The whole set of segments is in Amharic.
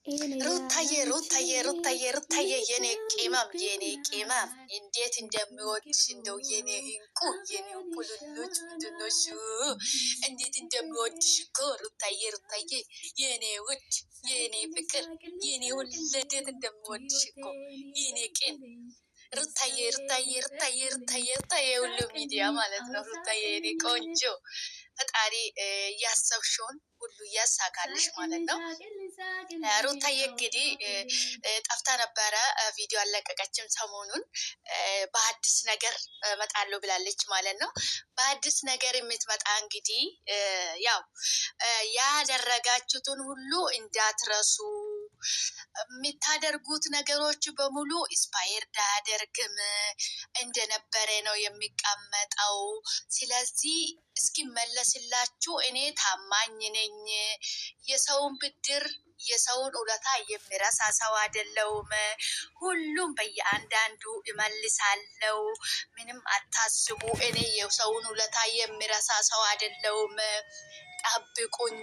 ሩታዬ የኔ ቂማም እንዴት እንደሚወድሽ እንደው የኔ እንቁ ልሎች ምንድነሽ እንዴት እንደሚወድሽ እኮ ሩታዬ የኔ ውድ የኔ ፍቅር የኔ ወለዴት እንደሚወድሽ እኮ የኔ ቂም ሩታዬ ሁሉ ሚዲያ ማለት ነው። ሩታዬ የኔ ቆንጆ ፈጣሪ ያሰብሽውን ሁሉ እያሳካልሽ ማለት ነው። ሩታዬ እንግዲህ ጠፍታ ነበረ፣ ቪዲዮ አለቀቀችም። ሰሞኑን በአዲስ ነገር እመጣለሁ ብላለች ማለት ነው። በአዲስ ነገር የምትመጣ እንግዲህ ያው ያደረጋችሁትን ሁሉ እንዳትረሱ፣ የምታደርጉት ነገሮች በሙሉ ኢንስፓየርድ አያደርግም፣ እንደነበረ ነው የሚቀመጠው። ስለዚህ እስኪመለስላችሁ እኔ ታማኝ ነኝ። የሰውን ብድር የሰውን ውለታ የሚረሳ ሰው አይደለሁም። ሁሉም በየአንዳንዱ እመልሳለሁ። ምንም አታስቡ። እኔ የሰውን ውለታ የሚረሳ ሰው አይደለሁም። ጠብቁኝ፣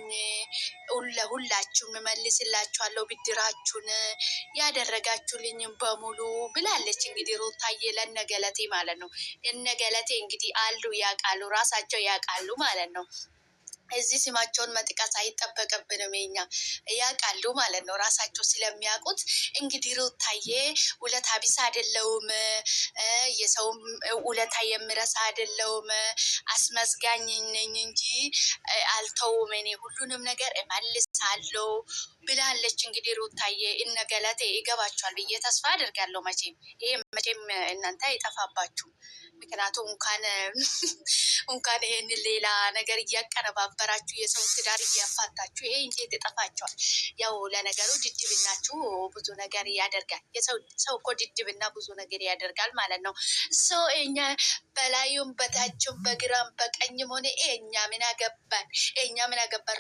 ለሁላችሁም እመልስላችኋለሁ ብድራችሁን ያደረጋችሁልኝም በሙሉ ብላለች። እንግዲህ ሩታዬ ለነገለቴ ማለት ነው። እነገለቴ እንግዲህ አሉ ያውቃሉ፣ ራሳቸው ያውቃሉ ማለት ነው። እዚህ ስማቸውን መጥቀስ አይጠበቅብንም። የኛ ያውቃሉ ማለት ነው፣ ራሳቸው ስለሚያውቁት። እንግዲህ ሩታዬ ውለታ ቢስ አይደለውም፣ የሰውም ውለታ የምረሳ አይደለውም፣ አስመስጋኝ ነኝ እንጂ አልተውም፣ እኔ ሁሉንም ነገር እመልሳለሁ ብላለች። እንግዲህ ሩታዬ እነገለቴ ይገባቸዋል ብዬ ተስፋ አድርጋለሁ። መቼም እናንተ አይጠፋባችሁም። ምክንያቱም እንኳን ይሄን ሌላ ነገር እያቀነባበራችሁ የሰው ትዳር እያፋታችሁ ይሄ እንዴት ይጠፋቸዋል? ያው ለነገሩ ድድብናችሁ ብዙ ነገር ያደርጋል። ሰው እኮ ድድብና ብዙ ነገር ያደርጋል ማለት ነው። ሰው እኛ በላዩም በታችም በግራም በቀኝም ሆነ እኛ ምን አገባን?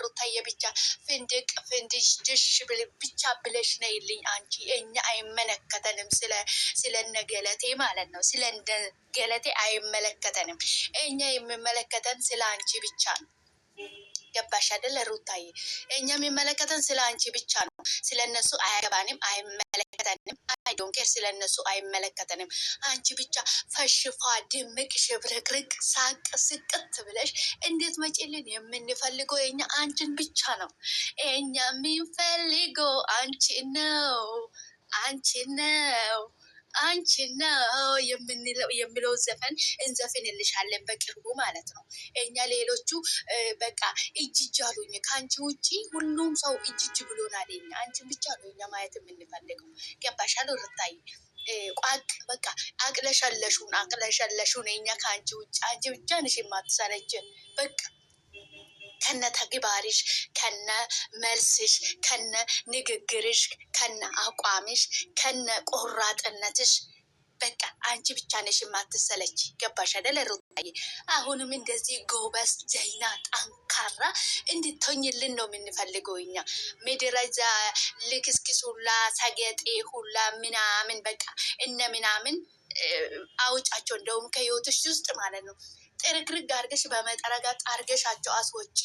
ሩታዬ ብቻ ፍንድቅ ፍንድሽ ድሽ ብቻ ብለሽ ነይልኝ አንቺ። እኛ አይመለከተንም፣ ስለነገለቴ ማለት ነው። ስለነገለቴ አይመለከተንም። እኛ የሚመለከተን ስለ አንቺ ብቻ ነው። ገባሽ አይደለ ሩታዬ? እኛ የሚመለከተን ስለ አንቺ ብቻ ነው። ስለ እነሱ አያገባንም፣ አይመለከተንም። አይዶንኬር ስለ እነሱ አይመለከተንም። አንቺ ብቻ ፈሽፋ ድምቅ ሽብርቅርቅ ሳቅ ስቅት ብለሽ እንዴት መጪልን? የምንፈልገው የኛ አንቺን ብቻ ነው። እኛ የምንፈልገው አንቺ ነው፣ አንቺ ነው የሚለው ዘፈን እንዘፍንልሻለን በቅርቡ ማለት ነው። እኛ ሌሎቹ በቃ እጅ አሉኝ። ከአንቺ ውጪ ሁሉም ሰው እጅ ብሎናል። አንቺን ብቻ ነው እኛ ማየት የምንፈልገው። ገባሻል ሩታዬ? በቃ አቅለሸለሹን እኛ ከአንቺ ውጭ አንቺ ብቻ ነሽ የማትሰለችን። በቃ ከነ ተግባርሽ፣ ከነ መልስሽ፣ ከነ ንግግርሽ፣ ከነ አቋምሽ፣ ከነ ቆራጥነትሽ በቃ አንቺ ብቻ ነሽ የማትሰለች። ገባሽ አይደለ ሩታዬ? አሁንም እንደዚህ ጎበዝ፣ ጀይና፣ ጠንካራ እንድትሆኝልን ነው የምንፈልገው እኛ። ምድረዛ ልክስክስ ሁላ ሰገጤ ሁላ ምናምን በቃ እነ ምናምን አውጫቸው፣ እንደውም ከህይወትሽ ውስጥ ማለት ነው። ጥርግርግ አርገሽ በመጠረጋ አርገሻቸው አስወጪ።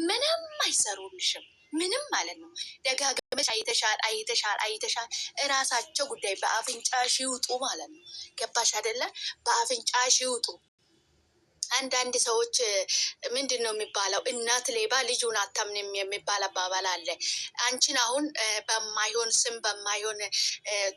ምንም አይሰሩልሽም፣ ምንም ማለት ነው። ደጋግመሽ አይተሻል። እራሳቸው ጉዳይ በአፍንጫሽ ይውጡ ማለት ነው። ገባሽ አይደለ? በአፍንጫሽ ይውጡ። አንዳንድ ሰዎች ምንድን ነው የሚባለው? እናት ሌባ ልጁን አታምንም የሚባል አባባል አለ። አንቺን አሁን በማይሆን ስም በማይሆን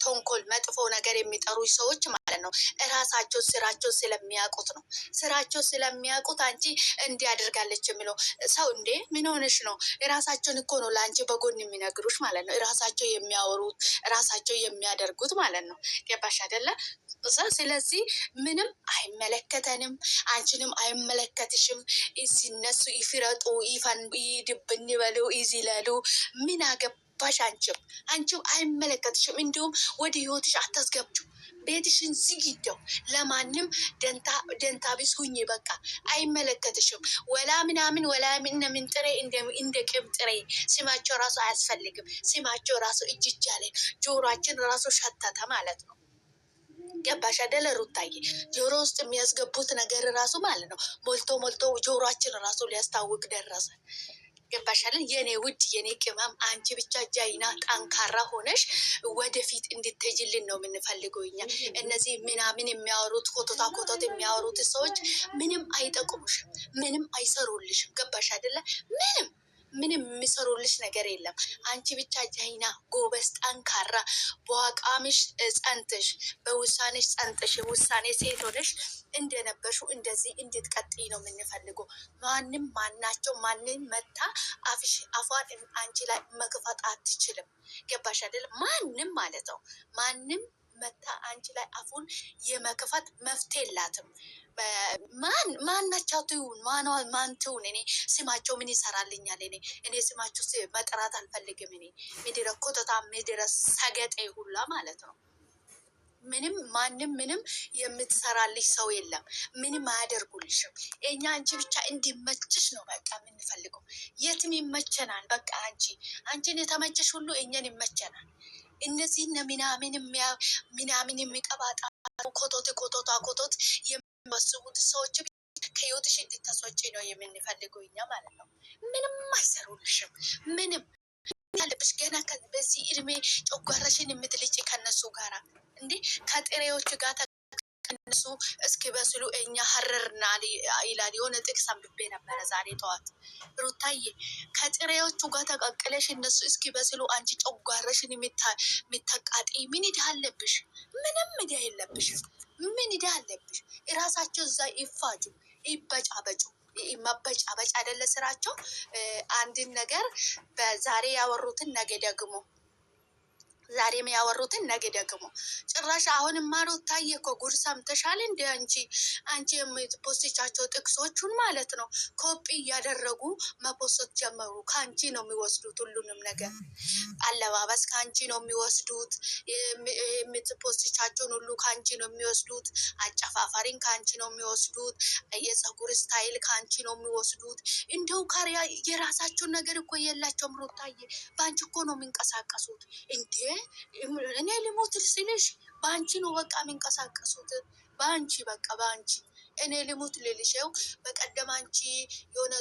ተንኮል መጥፎ ነገር የሚጠሩ ሰዎች ማለት ነው እራሳቸው ስራቸው ስለሚያውቁት ነው። ስራቸው ስለሚያውቁት አንቺ እንዲህ አድርጋለች የሚለው ሰው እንዴ ምን ሆነሽ ነው? እራሳቸውን እኮ ነው ለአንቺ በጎን የሚነግሩሽ ማለት ነው። እራሳቸው የሚያወሩት እራሳቸው የሚያደርጉት ማለት ነው። ገባሽ አይደለ? ስለዚህ ምንም አይመለከተንም፣ አንቺንም አይመለከትሽም። እነሱ ይፍረጡ፣ ይድብን ይበሉ፣ ይዝለሉ። ምን አገባሽ? አንቺም አይመለከትሽም። እንዲሁም ወደ ህይወትሽ አታስገብጁ። ቤትሽን ዝጊደው። ለማንም ደንታ ቢስ ሁኚ። በቃ አይመለከትሽም። ወላ ምናምን ወላ ምን ጥሬ እንደ ቅብ ጥሬ ስማቸው ራሱ አያስፈልግም። ስማቸው ራሱ እጅ ያለ ጆሮአችን ራሱ ሸተተ ማለት ነው። ገባሽ አይደለ ሩታዬ? ጆሮ ውስጥ የሚያስገቡት ነገር ራሱ ማለት ነው ሞልቶ ጆሮአችን ራሱ ሊያስታውቅ ደረሰ። ገባሻለን? የኔ ውድ የኔ ቅመም አንቺ ብቻ ጃይና ጠንካራ ሆነሽ ወደፊት እንድትሄጂልን ነው የምንፈልገው እኛ። እነዚህ ምናምን የሚያወሩት ኮቶታ ኮቶት የሚያወሩት ሰዎች ምንም አይጠቅሙሽም፣ ምንም አይሰሩልሽም። ገባሽ አይደለ? ምንም የሚሰሩልሽ ነገር የለም። አንቺ ብቻ ጃይና ጎበዝ፣ ጠንካራ በአቋምሽ ጸንተሽ በውሳኔሽ ጸንተሽ ውሳኔ ሴት ሆነሽ እንደነበርሹ እንደዚህ እንድትቀጥይ ነው የምንፈልገው። ማንም ማናቸው ማንን መታ አፏን አንቺ ላይ መክፈት አትችልም። ገባሽ አይደለም? ማንም ማለት ነው ማንም መታ አንቺ ላይ አፉን የመክፈት መፍትሄ የላትም። ማናቸው ትሁን ማን ትሁን እኔ ስማቸው ምን ይሰራልኛል? እኔ ስማቸው መጥራት አልፈልግም። እኔ ምድረ ኮተታ ምድረ ሰገጤ ሁላ ማለት ነው። ማንም ምንም የምትሰራልሽ ሰው የለም። ምንም አያደርጉልሽም። እኛ አንቺ ብቻ እንዲመችሽ ነው በቃ የምንፈልገው። የትም ይመቸናል። በቃ አንቺን የተመቸሽ ሁሉ እኛን ይመቸናል። እነዚህ ምናምን የሚቀባጣ ኮቶት የሚወስቡት ሰዎች ከህይወትሽ እንድታስወጪ ነው የምንፈልገው እኛ ማለት ነው። ምንም አይሰሩልሽም። ምንም ያለብሽ ገና በዚህ እድሜ ጨጓራሽን የምትልጭ ከነሱ ጋራ እንዴ ከጥሬዎች ጋር ተቀንሱ እስኪ በስሉ እኛ ሀረርና ይላል። የሆነ ጥቅስ አንብቤ ነበረ ዛሬ ጠዋት። ሩታዬ ከጥሬዎቹ ጋር ተቀቅለሽ እነሱ እስኪ በስሉ አንቺ ጨጓራሽን የሚተቃጢ ምን ዕዳ አለብሽ? ምንም ዕዳ የለብሽም። ምን ዕዳ አለብሽ? እራሳቸው እዛ ይፋጁ ይበጫበጩ። መበጫበጭ አይደለ ስራቸው። አንድን ነገር በዛሬ ያወሩትን ነገ ደግሞ ዛሬም ያወሩትን ነገ ደግሞ ጭራሽ አሁንማ ሩታዬ እኮ ጉድ ሰምተሻል እንደ አንቺ የምትፖስቻቸው ጥቅሶቹን ማለት ነው ኮፒ እያደረጉ መፖስት ጀመሩ። ከአንቺ ነው የሚወስዱት ሁሉንም ነገር። አለባበስ ከአንቺ ነው የሚወስዱት። የምትፖስቻቸውን ሁሉ ከአንቺ ነው የሚወስዱት። አጨፋፋሪን ከአንቺ ነው የሚወስዱት። የፀጉር ስታይል ከአንቺ ነው የሚወስዱት። እንደው ካሪያ የራሳቸውን ነገር እኮ የላቸውም ሩታዬ። በአንቺ እኮ ነው የሚንቀሳቀሱት እንዴ። እኔ ልሞት ስልሽ በአንቺ ነው በቃ የሚንቀሳቀሱት። በአንቺ በቃ በአንቺ እኔ ልሙት ልልሽው። በቀደም አንቺ የሆነ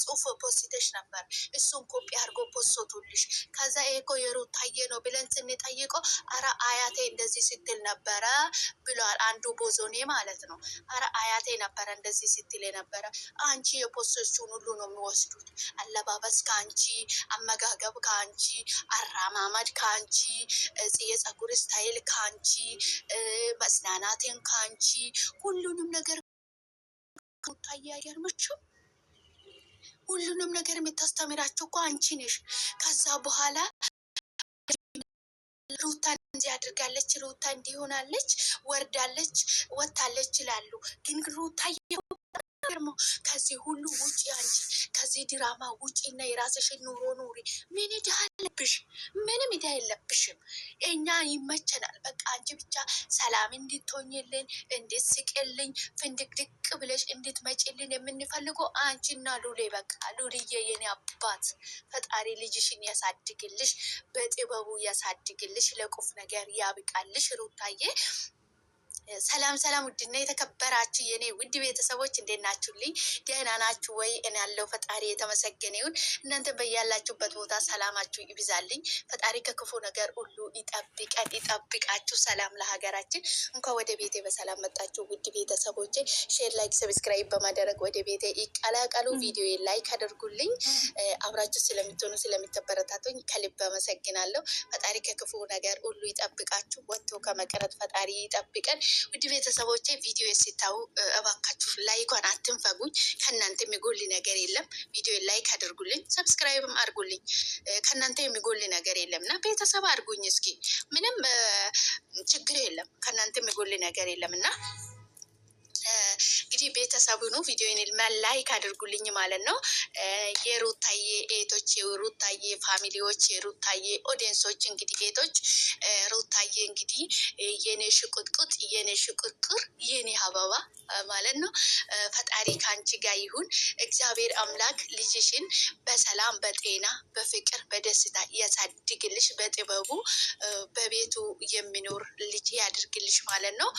ጽሁፍ ፖስትሽ ነበር። እሱን ኮፒ አድርጎ ፖስቶልሽ። ከዛ እኮ የሩታዬ ነው ብለን ስንጠይቀው አረ አያቴ እንደዚህ ስትል ነበረ ብሏል። አንዱ ቦዞኔ ማለት ነው። አረ አያቴ ነበረ እንደዚህ ስትል የነበረ። አንቺ የፖስቶቹን ሁሉ ነው የሚወስዱት። አለባበስ ከአንቺ፣ አመጋገብ ከአንቺ፣ አራማመድ ከአንቺ፣ የፀጉር ስታይል ከአንቺ፣ መጽናናቴን ከአንቺ፣ ሁሉንም ነገር ሩታዬ አይገርምሽም? ሁሉንም ነገር የምታስተምራቸው እኮ አንቺ ነሽ። ከዛ በኋላ ሩታ እንዲህ አድርጋለች፣ ሩታ እንዲሆናለች፣ ወርዳለች፣ ወታለች ይላሉ። ግን ሩታዬ ከዚህ ሁሉ ውጭ አንቺ ከዚህ ድራማ ውጭ እና የራስሽን ኑሮ ኑሪ። ምን ዕዳ አለብሽ? ምንም ዕዳ የለብሽም። እኛ ይመቸናል። በቃ አንቺ ብቻ ሰላም እንድትሆኝልን፣ እንድትስቅልኝ፣ ፍንድቅድቅ ብለሽ እንድትመጪልን የምንፈልገው አንቺና ሉሌ። በቃ ሉልዬ የኔ አባት ፈጣሪ ልጅሽን ያሳድግልሽ፣ በጥበቡ ያሳድግልሽ፣ ለቁፍ ነገር ያብቃልሽ ሩታዬ። ሰላም ሰላም፣ ውድና የተከበራችሁ የኔ ውድ ቤተሰቦች እንዴት ናችሁልኝ? ደህና ናችሁ ወይ? እኔ ያለው ፈጣሪ የተመሰገነ ይሁን። እናንተ በያላችሁበት ቦታ ሰላማችሁ ይብዛልኝ። ፈጣሪ ከክፉ ነገር ሁሉ ይጠብቀን፣ ይጠብቃችሁ። ሰላም ለሀገራችን። እንኳን ወደ ቤቴ በሰላም መጣችሁ ውድ ቤተሰቦቼ። ሼር፣ ላይክ፣ ሰብስክራይብ በማድረግ ወደ ቤቴ ይቀላቀሉ። ቪዲዮ ላይክ አድርጉልኝ። አብራችሁ ስለምትሆኑ ስለምትበረታቱኝ ከልብ አመሰግናለሁ። ፈጣሪ ከክፉ ነገር ሁሉ ይጠብቃችሁ። ወጥቶ ከመቅረት ፈጣሪ ይጠብቀን። ውድ ቤተሰቦቼ ቪዲዮ ሲታዩ እባካችሁ ላይኳን አትንፈጉኝ። ከእናንተ የሚጎል ነገር የለም። ቪዲዮ ላይክ አድርጉልኝ፣ ሰብስክራይብም አድርጉልኝ። ከእናንተ የሚጎል ነገር የለም እና ቤተሰብ አድርጉኝ እስኪ። ምንም ችግር የለም። ከእናንተ የሚጎል ነገር የለም እና እንግዲህ ቤተሰቡ ነው። ቪዲዮን ላይክ አድርጉልኝ ማለት ነው። የሩታዬ ኤቶች፣ የሩታዬ ፋሚሊዎች፣ የሩታዬ ኦዲየንሶች እንግዲህ ኤቶች፣ ሩታዬ እንግዲህ የኔ ሽቁጥቁጥ፣ የኔ ሽቁርቁር፣ የኔ አበባ ማለት ነው። ፈጣሪ ከአንቺ ጋር ይሁን። እግዚአብሔር አምላክ ልጅሽን በሰላም በጤና በፍቅር በደስታ ያሳድግልሽ። በጥበቡ በቤቱ የሚኖር ልጅ ያድርግልሽ ማለት ነው።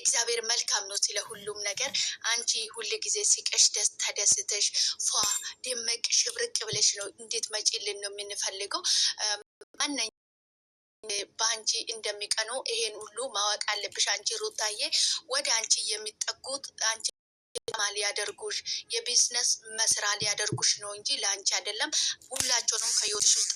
እግዚአብሔር መልካም ነው ስለ ሁሉም ነገር። አንቺ ሁል ጊዜ ሲቀሽ ተደስተሽ ፏ ደመቅ ሽብርቅ ብለሽ ነው እንዴት መጪልን ነው የምንፈልገው። ማነኝ በአንቺ እንደሚቀኑ ይሄን ሁሉ ማወቅ አለብሽ። አንቺ ሩታዬ ወደ አንቺ የሚጠጉት አንቺ ሊያደርጉሽ የቢዝነስ መስራ ሊያደርጉሽ ነው እንጂ ለአንቺ አይደለም። ሁላቸውንም ከህይወትሽ ውስጥ